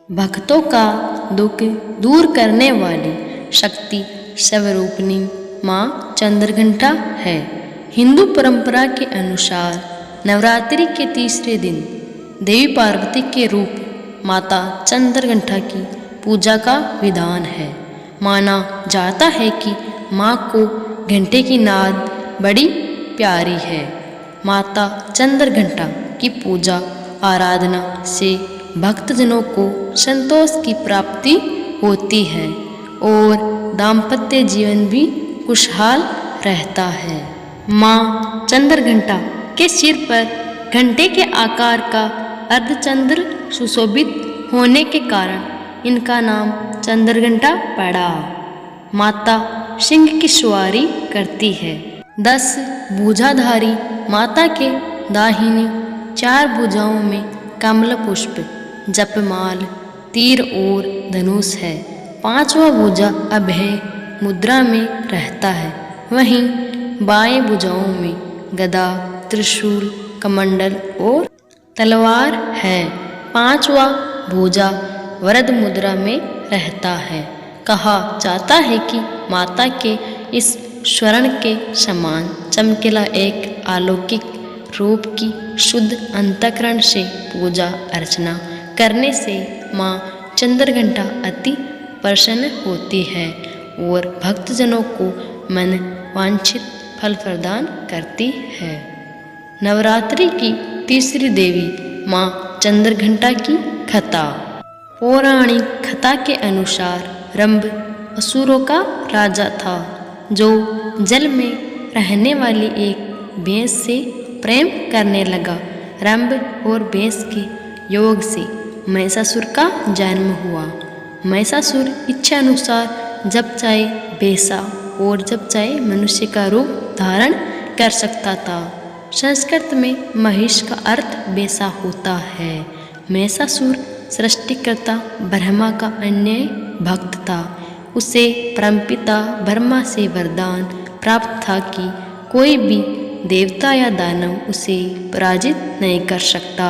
भक्तों का दुख दूर करने वाली शक्ति स्वरूपिणी माँ चंद्रघंटा है। हिंदू परंपरा के अनुसार नवरात्रि के तीसरे दिन देवी पार्वती के रूप माता चंद्रघंटा की पूजा का विधान है। माना जाता है कि माँ को घंटे की नाद बड़ी प्यारी है। माता चंद्रघंटा की पूजा आराधना से भक्तजनों को संतोष की प्राप्ति होती है और दाम्पत्य जीवन भी खुशहाल रहता है। माँ चंद्रघंटा के सिर पर घंटे के आकार का अर्धचंद्र सुशोभित होने के कारण इनका नाम चंद्रघंटा पड़ा। माता सिंह की सवारी करती है। 10 भुजाधारी माता के दाहिनी 4 भुजाओं में कमल पुष्प, जपमाल, तीर और धनुष है। 5वां भुजा अभय मुद्रा में रहता है। वहीं बाएं भुजाओं में गदा, त्रिशूल, कमंडल और तलवार है। 5वां भुजा वरद मुद्रा में रहता है। कहा जाता है कि माता के इस स्वर्ण के समान चमकीला एक अलौकिक रूप की शुद्ध अंतःकरण से पूजा अर्चना करने से माँ चंद्रघंटा अति प्रसन्न होती है और भक्तजनों को मन वांछित फल प्रदान करती है। नवरात्रि की तीसरी देवी माँ चंद्रघंटा की कथा। पौराणिक कथा के अनुसार रंभ असुरों का राजा था, जो जल में रहने वाली एक भैंस से प्रेम करने लगा। रंभ और भैंस के योग से महिषासुर का जन्म हुआ। महिषासुर इच्छा अनुसार जब चाहे भैंसा और जब चाहे मनुष्य का रूप धारण कर सकता था। संस्कृत में महिष का अर्थ भैंसा होता है। महिषासुर सृष्टिकर्ता ब्रह्मा का अन्यायी भक्त था। उसे परमपिता ब्रह्मा से वरदान प्राप्त था कि कोई भी देवता या दानव उसे पराजित नहीं कर सकता।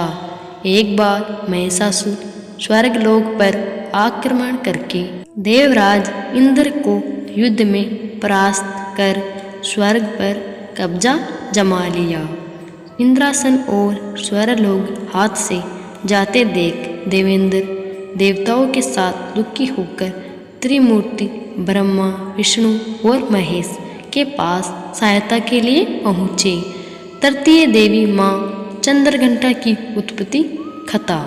एक बार महिषासुर स्वर्गलोक पर आक्रमण करके देवराज इंद्र को युद्ध में परास्त कर स्वर्ग पर कब्जा जमा लिया। इंद्रासन और स्वर्गलोक हाथ से जाते देख देवेंद्र देवताओं के साथ दुखी होकर त्रिमूर्ति ब्रह्मा, विष्णु और महेश के पास सहायता के लिए पहुँचे। तृतीय देवी माँ चंद्रघंटा की उत्पत्ति कथा।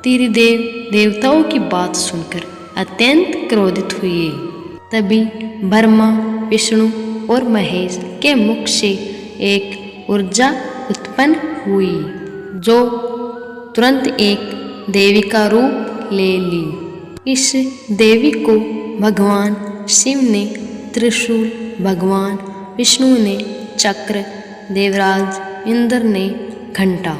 त्रिदेव देवताओं की बात सुनकर अत्यंत क्रोधित हुए। तभी ब्रह्मा, विष्णु और महेश के मुख से एक ऊर्जा उत्पन्न हुई, जो तुरंत एक देवी का रूप ले ली। इस देवी को भगवान शिव ने त्रिशूल, भगवान विष्णु ने चक्र, देवराज इंद्र ने घंटा,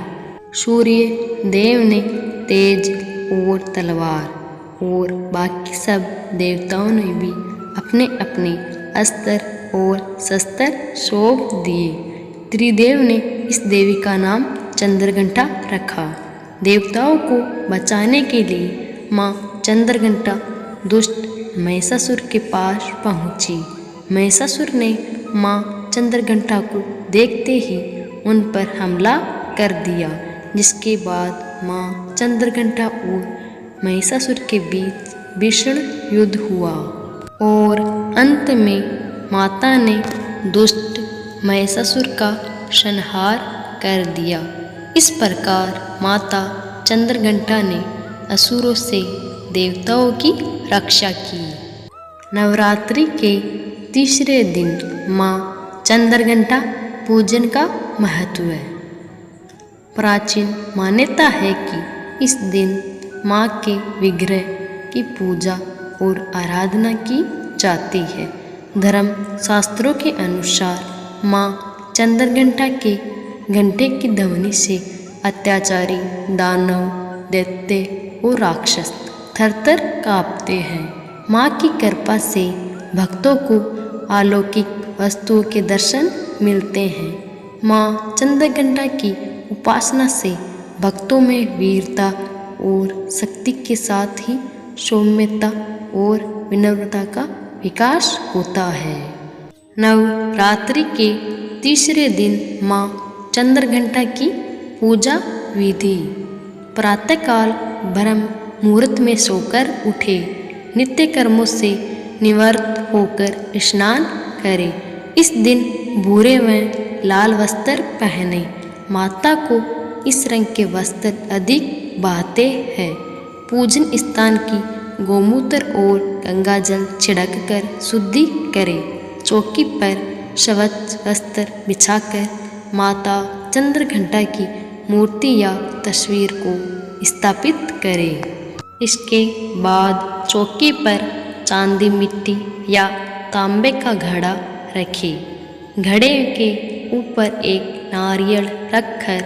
सूर्य देव ने तेज और तलवार और बाकी सब देवताओं ने भी अपने अपने अस्त्र और शस्त्र सौंप दिए। त्रिदेव ने इस देवी का नाम चंद्रघंटा रखा। देवताओं को बचाने के लिए माँ चंद्रघंटा दुष्ट महिषासुर के पास पहुँची। महिषासुर ने माँ चंद्रघंटा को देखते ही उन पर हमला कर दिया, जिसके बाद माँ चंद्रघंटा और महिषासुर के बीच भीषण युद्ध हुआ और अंत में माता ने दुष्ट महिषासुर का संहार कर दिया। इस प्रकार माता चंद्रघंटा ने असुरों से देवताओं की रक्षा की। नवरात्रि के तीसरे दिन माँ चंद्रघंटा पूजन का महत्व है। प्राचीन मान्यता है कि इस दिन माँ के विग्रह की पूजा और आराधना की जाती है। धर्म शास्त्रों के अनुसार माँ चंद्रघंटा के घंटे की ध्वनि से अत्याचारी दानव, दैत्य और राक्षस थरथर कांपते हैं। माँ की कृपा से भक्तों को अलौकिक वस्तुओं के दर्शन मिलते हैं। माँ चंद्रघंटा की उपासना से भक्तों में वीरता और शक्ति के साथ ही सौम्यता और विनम्रता का विकास होता है। नवरात्रि के तीसरे दिन माँ चंद्रघंटा की पूजा विधि। प्रातःकाल ब्रह्म मुहूर्त में सोकर उठे, नित्य कर्मों से निवृत्त होकर स्नान करें। इस दिन भूरे व लाल वस्त्र पहने। माता को इस रंग के वस्त्र अधिक भाते हैं। पूजन स्थान की गोमूत्र और गंगा जल छिड़क कर शुद्धि करें। चौकी पर स्वच्छ वस्त्र बिछाकर माता चंद्रघंटा की मूर्ति या तस्वीर को स्थापित करें। इसके बाद चौकी पर चांदी, मिट्टी या तांबे का घड़ा रखें। घड़े के ऊपर एक नारियल रखकर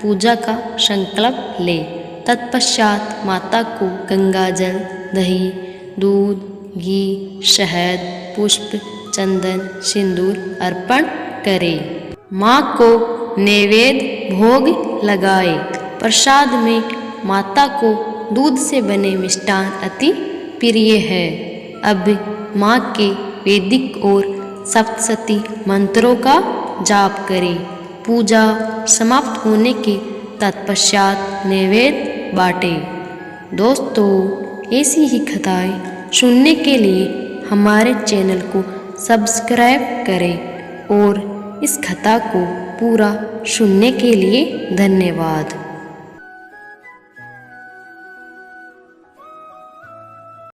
पूजा का संकल्प ले। तत्पश्चात माता को गंगा जल, दही, दूध, घी, शहद, पुष्प, चंदन, सिंदूर अर्पण करें। माँ को नैवेद्य भोग लगाए। प्रसाद में माता को दूध से बने मिष्टान अति प्रिय है। अब माँ के वैदिक और सप्तशती मंत्रों का जाप करें। पूजा समाप्त होने के तत्पश्चात नैवेद्य बांटें। दोस्तों, ऐसी ही कथाएं सुनने के लिए हमारे चैनल को सब्सक्राइब करें और इस कथा को पूरा सुनने के लिए धन्यवाद।